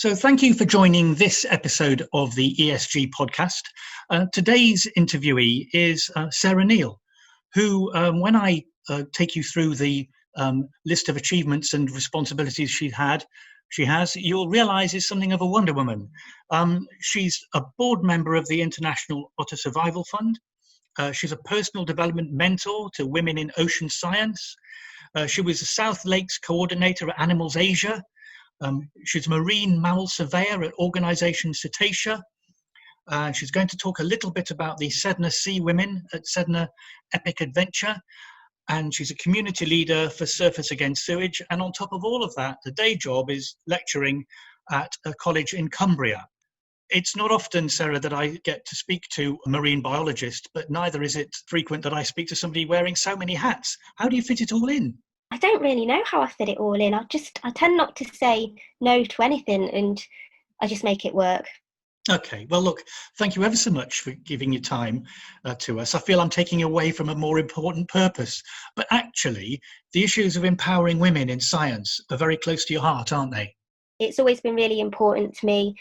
So thank you for joining this episode of the ESG podcast. Today's interviewee is Sarah Neill, who, when I take you through the list of achievements and responsibilities she has, you'll realise is something of a Wonder Woman. She's a board member of the International Otter Survival Fund. She's a personal development mentor to women in ocean science. She was a South Lakes coordinator at Animals Asia. She's a marine mammal surveyor at Organisation Cetacea. She's going to talk a little bit about the Sedna Sea Women at Sedna Epic Adventure. And she's a community leader for Surfers Against Sewage. And on top of all of that, the day job is lecturing at a college in Cumbria. It's not often, Sarah, that I get to speak to a marine biologist, but neither is it frequent that I speak to somebody wearing so many hats. How do you fit it all in? I don't really know how I fit it all in. I tend not to say no to anything, and I just make it work. Okay, well, look, thank you ever so much for giving your time to us. I feel I'm taking away from a more important purpose. But actually, the issues of empowering women in science are very close to your heart, aren't they? It's always been really important to me.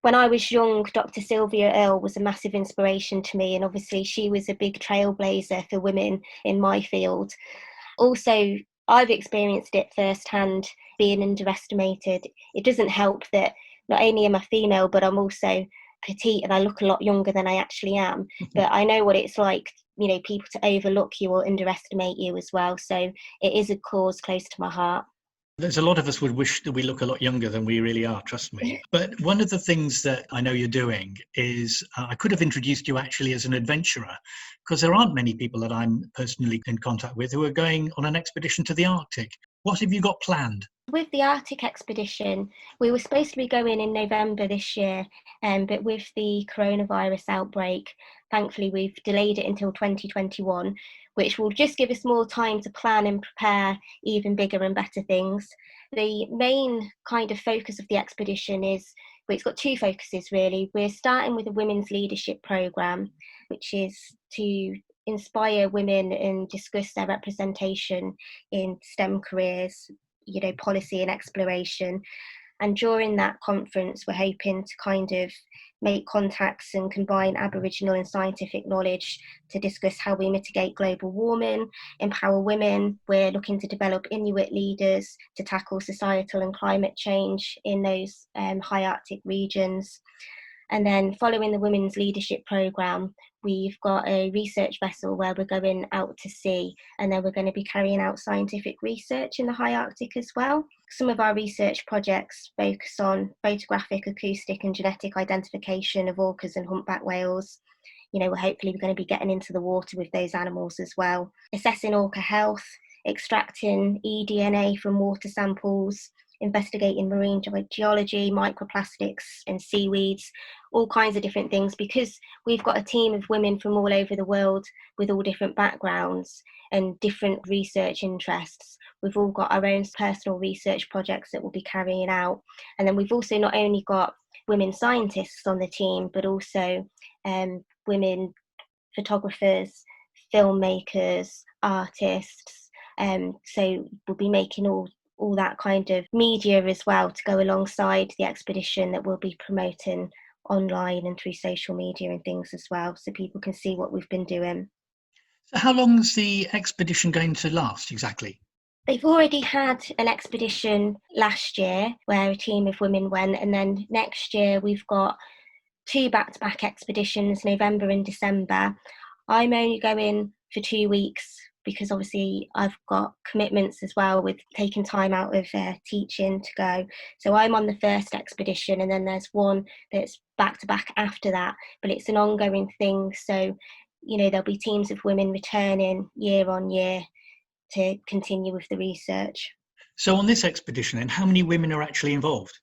When I was young, Dr. Sylvia Earle was a massive inspiration to me, and obviously she was a big trailblazer for women in my field. Also, I've experienced it firsthand, being underestimated. It doesn't help that not only am I female, but I'm also petite and I look a lot younger than I actually am. But I know what it's like, people to overlook you or underestimate you as well. So it is a cause close to my heart. There's a lot of us would wish that we look a lot younger than we really are, trust me. But one of the things that I know you're doing is, I could have introduced you actually as an adventurer, because there aren't many people that I'm personally in contact with who are going on an expedition to the Arctic. What have you got planned? With the Arctic expedition, we were supposed to be going in November this year, but with the coronavirus outbreak, thankfully we've delayed it until 2021, which will just give us more time to plan and prepare even bigger and better things. The main kind of focus of the expedition it's got two focuses really. We're starting with a women's leadership programme, which is to inspire women and discuss their representation in STEM careers, policy and exploration. And during that conference, we're hoping to kind of make contacts and combine Aboriginal and scientific knowledge to discuss how we mitigate global warming, empower women. We're looking to develop Inuit leaders to tackle societal and climate change in those high Arctic regions. And then following the Women's Leadership Programme, we've got a research vessel where we're going out to sea, and then we're going to be carrying out scientific research in the high Arctic as well. Some of our research projects focus on photographic, acoustic and genetic identification of orcas and humpback whales. We're hopefully going to be getting into the water with those animals as well. Assessing orca health, extracting eDNA from water samples, investigating marine geology, microplastics and seaweeds, all kinds of different things, because we've got a team of women from all over the world with all different backgrounds and different research interests. We've all got our own personal research projects that we'll be carrying out. And then we've also not only got women scientists on the team, but also women photographers, filmmakers, artists. So we'll be making all that kind of media as well to go alongside the expedition that we'll be promoting online and through social media and things as well, so people can see what we've been doing. So how long is the expedition going to last exactly? They've already had an expedition last year where a team of women went, and then next year we've got 2 back-to-back expeditions, November and December. I'm only going for 2 weeks because obviously I've got commitments as well with taking time out of teaching to go. So I'm on the first expedition, and then there's one that's back to back after that, but it's an ongoing thing. So, there'll be teams of women returning year on year to continue with the research. So on this expedition, then, how many women are actually involved?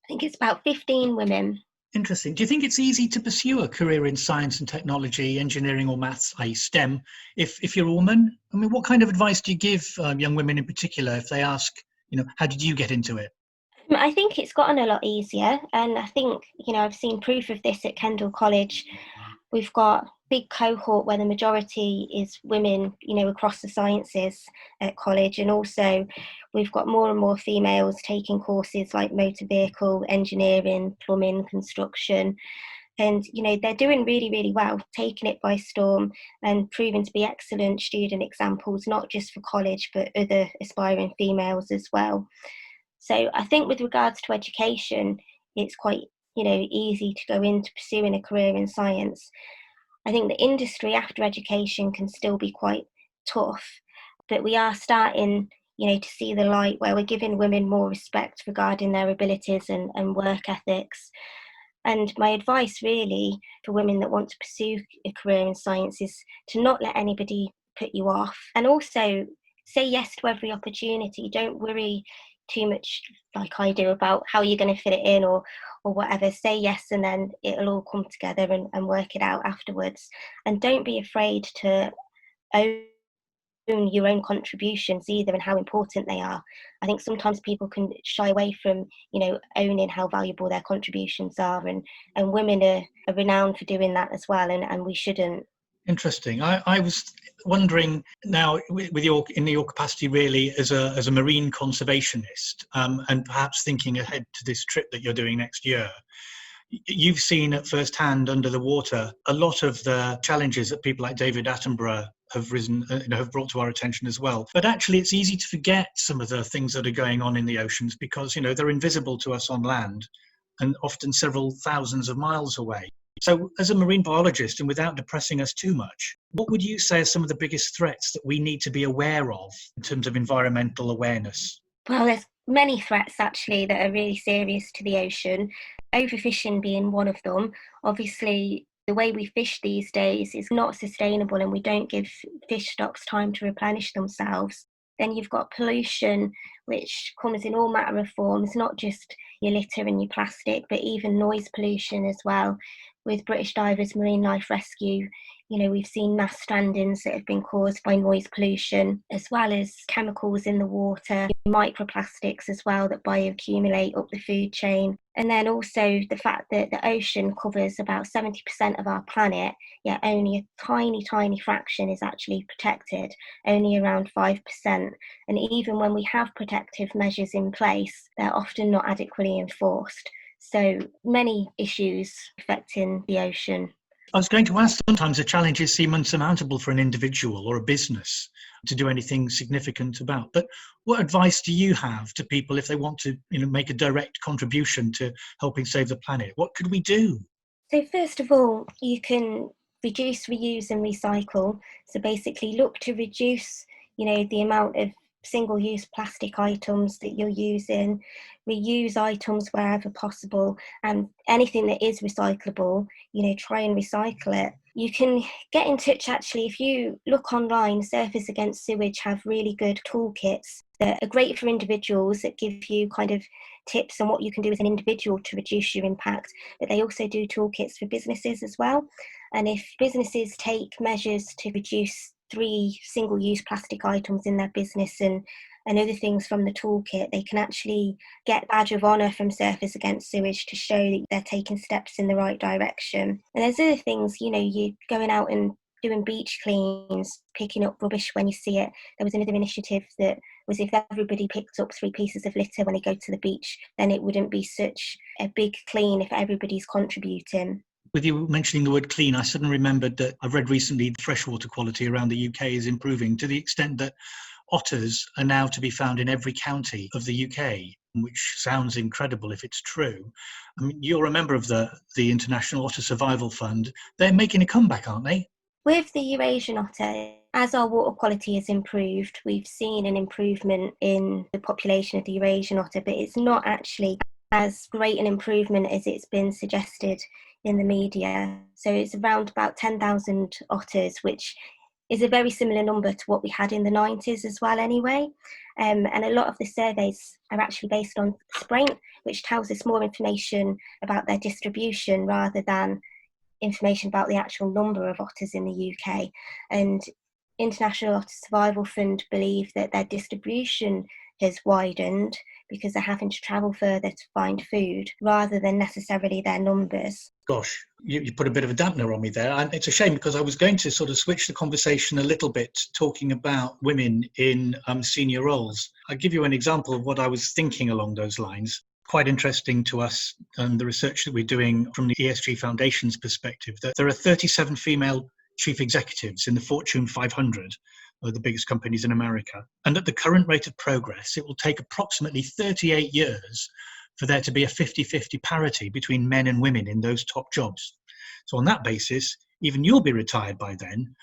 I think it's about 15 women. Interesting. Do you think it's easy to pursue a career in science and technology, engineering or maths, i.e. STEM, if you're a woman? I mean, what kind of advice do you give young women in particular if they ask, how did you get into it? I think it's gotten a lot easier, and I think, I've seen proof of this at Kendal College, We've got a big cohort where the majority is women, across the sciences at college. And also we've got more and more females taking courses like motor vehicle engineering, plumbing, construction. And, they're doing really, really well, taking it by storm and proving to be excellent student examples, not just for college, but other aspiring females as well. So I think with regards to education, it's quite, easy to go into pursuing a career in science. I think the industry after education can still be quite tough, but we are starting, to see the light where we're giving women more respect regarding their abilities and work ethics. And my advice really for women that want to pursue a career in science is to not let anybody put you off, and also say yes to every opportunity. Don't worry too much like I do about how you're going to fit it in or whatever. Say yes, and then it'll all come together and work it out afterwards. And don't be afraid to own your own contributions either and how important they are. I think sometimes people can shy away from, owning how valuable their contributions are, and women are renowned for doing that as well, and we shouldn't. Interesting. I was wondering now, with your capacity really as a marine conservationist, and perhaps thinking ahead to this trip that you're doing next year, you've seen at first hand under the water a lot of the challenges that people like David Attenborough have brought to our attention as well. But actually, it's easy to forget some of the things that are going on in the oceans because they're invisible to us on land, and often several thousands of miles away. So as a marine biologist, and without depressing us too much, what would you say are some of the biggest threats that we need to be aware of in terms of environmental awareness? Well, there's many threats actually that are really serious to the ocean, overfishing being one of them. Obviously, the way we fish these days is not sustainable, and we don't give fish stocks time to replenish themselves. Then you've got pollution, which comes in all manner of forms, not just your litter and your plastic, but even noise pollution as well. With British Divers Marine Life Rescue, we've seen mass strandings that have been caused by noise pollution, as well as chemicals in the water, microplastics as well that bioaccumulate up the food chain. And then also the fact that the ocean covers about 70% of our planet, yet only a tiny, tiny fraction is actually protected, only around 5%. And even when we have protective measures in place, they're often not adequately enforced. So many issues affecting the ocean. I was going to ask, sometimes the challenges seem unsurmountable for an individual or a business to do anything significant about. But what advice do you have to people if they want to make a direct contribution to helping save the planet? What could we do? So first of all, you can reduce, reuse and recycle. So basically look to reduce, the amount of single-use plastic items that you're using, reuse items wherever possible, and anything that is recyclable, try and recycle it. You can get in touch actually. If you look online, Surfers Against Sewage have really good toolkits that are great for individuals that give you kind of tips on what you can do as an individual to reduce your impact, but they also do toolkits for businesses as well. And if businesses take measures to reduce 3 single-use plastic items in their business and other things from the toolkit, they can actually get badge of honour from Surfers Against Sewage to show that they're taking steps in the right direction. And there's other things, you're going out and doing beach cleans, picking up rubbish when you see it. There was another initiative that was if everybody picked up 3 pieces of litter when they go to the beach, then it wouldn't be such a big clean if everybody's contributing. With you mentioning the word clean, I suddenly remembered that I've read recently the freshwater quality around the UK is improving to the extent that otters are now to be found in every county of the UK, which sounds incredible if it's true. I mean, you're a member of the International Otter Survival Fund. They're making a comeback, aren't they? With the Eurasian otter, as our water quality has improved, we've seen an improvement in the population of the Eurasian otter, but it's not actually as great an improvement as it's been suggested in the media. So it's around about 10,000 otters, which is a very similar number to what we had in the 90s as well anyway. And a lot of the surveys are actually based on Spraint, which tells us more information about their distribution rather than information about the actual number of otters in the UK. And International Otter Survival Fund believe that their distribution has widened because they're having to travel further to find food rather than necessarily their numbers. Gosh, you put a bit of a dampener on me there. And it's a shame because I was going to sort of switch the conversation a little bit, talking about women in senior roles. I'll give you an example of what I was thinking along those lines. Quite interesting to us, the research that we're doing from the ESG Foundation's perspective, that there are 37 female chief executives in the Fortune 500, the biggest companies in America. And at the current rate of progress, it will take approximately 38 years for there to be a 50-50 parity between men and women in those top jobs. So on that basis, even you'll be retired by then.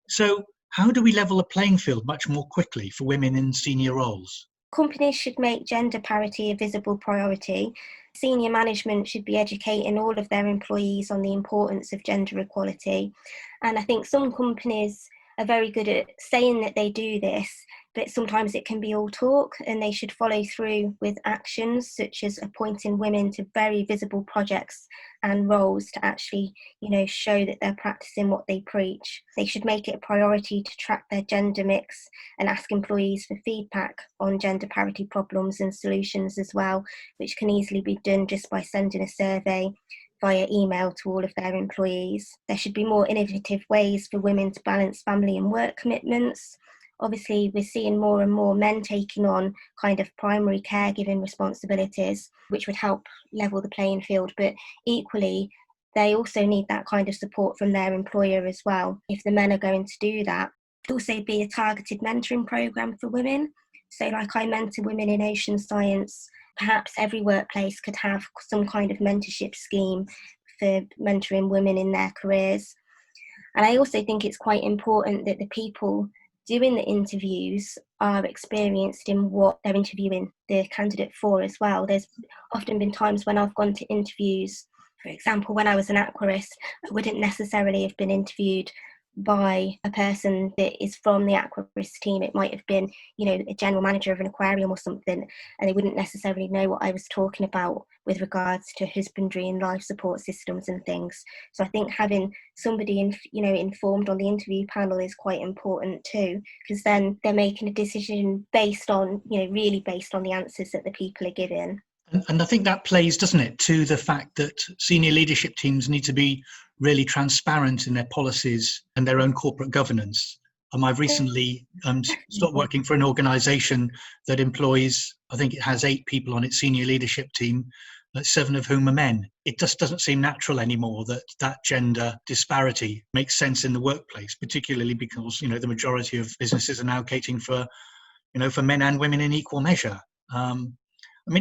So how do we level a playing field much more quickly for women in senior roles? Companies should make gender parity a visible priority. Senior management should be educating all of their employees on the importance of gender equality. And I think some companies are very good at saying that they do this, but sometimes it can be all talk, and they should follow through with actions such as appointing women to very visible projects and roles to actually, show that they're practicing what they preach. They should make it a priority to track their gender mix and ask employees for feedback on gender parity problems and solutions as well, which can easily be done just by sending a survey via email to all of their employees. There should be more innovative ways for women to balance family and work commitments. Obviously, we're seeing more and more men taking on kind of primary caregiving responsibilities, which would help level the playing field. But equally, they also need that kind of support from their employer as well. If the men are going to do that, it could also be a targeted mentoring programme for women. So like I mentor women in ocean science, perhaps every workplace could have some kind of mentorship scheme for mentoring women in their careers. And I also think it's quite important that the people doing the interviews are experienced in what they're interviewing the candidate for as well. There's often been times when I've gone to interviews, for example, when I was an aquarist, I wouldn't necessarily have been interviewed by a person that is from the aquarist team. It might have been, a general manager of an aquarium or something, and they wouldn't necessarily know what I was talking about with regards to husbandry and life support systems and things. So I think having somebody informed on the interview panel is quite important too, because then they're making a decision based on, really based on the answers that the people are giving. And I think that plays, doesn't it, to the fact that senior leadership teams need to be really transparent in their policies and their own corporate governance. I've recently stopped working for an organisation that employs, I think it has 8 people on its senior leadership team, 7 of whom are men. It just doesn't seem natural anymore that gender disparity makes sense in the workplace, particularly because, the majority of businesses are now catering for men and women in equal measure.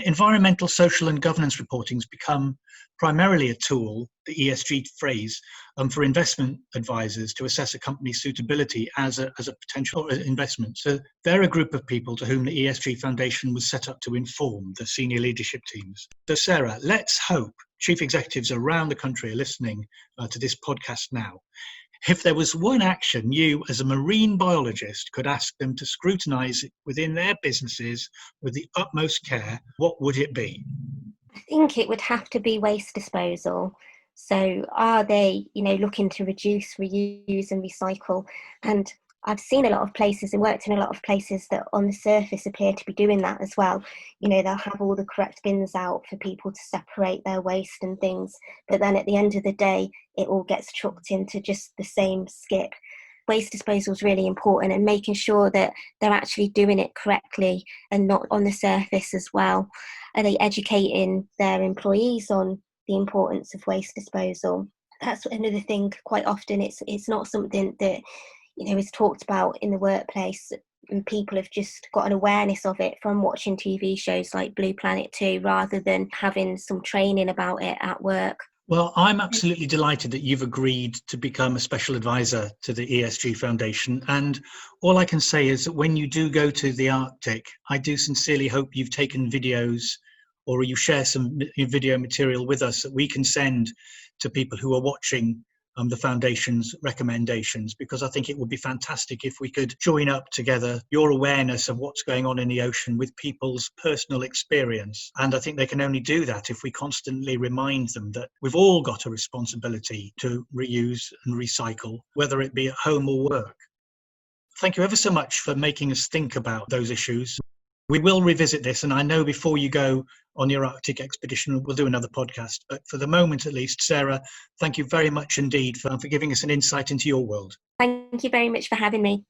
Environmental, social and governance reporting has become primarily a tool, the ESG phrase, for investment advisors to assess a company's suitability as a potential investment. So they're a group of people to whom the ESG Foundation was set up to inform the senior leadership teams. So Sarah, let's hope chief executives around the country are listening to this podcast now. If there was one action you, as a marine biologist, could ask them to scrutinise within their businesses with the utmost care, what would it be? I think it would have to be waste disposal. So are they, looking to reduce, reuse and recycle? And I've seen a lot of places and worked in a lot of places that on the surface appear to be doing that as well. They'll have all the correct bins out for people to separate their waste and things. But then at the end of the day, it all gets chucked into just the same skip. Waste disposal is really important, and making sure that they're actually doing it correctly and not on the surface as well. Are they educating their employees on the importance of waste disposal? That's another thing. Quite often it's not something that is talked about in the workplace, and people have just got an awareness of it from watching TV shows like Blue Planet 2 rather than having some training about it at work. Well, I'm absolutely delighted that you've agreed to become a special advisor to the ESG Foundation. And all I can say is that when you do go to the Arctic, I do sincerely hope you've taken videos or you share some video material with us that we can send to people who are watching the Foundation's recommendations, because I think it would be fantastic if we could join up together your awareness of what's going on in the ocean with people's personal experience. And I think they can only do that if we constantly remind them that we've all got a responsibility to reuse and recycle, whether it be at home or work. Thank you ever so much for making us think about those issues. We will revisit this, and I know before you go on your Arctic expedition, we'll do another podcast. But for the moment, at least, Sarah, thank you very much indeed for giving us an insight into your world. Thank you very much for having me.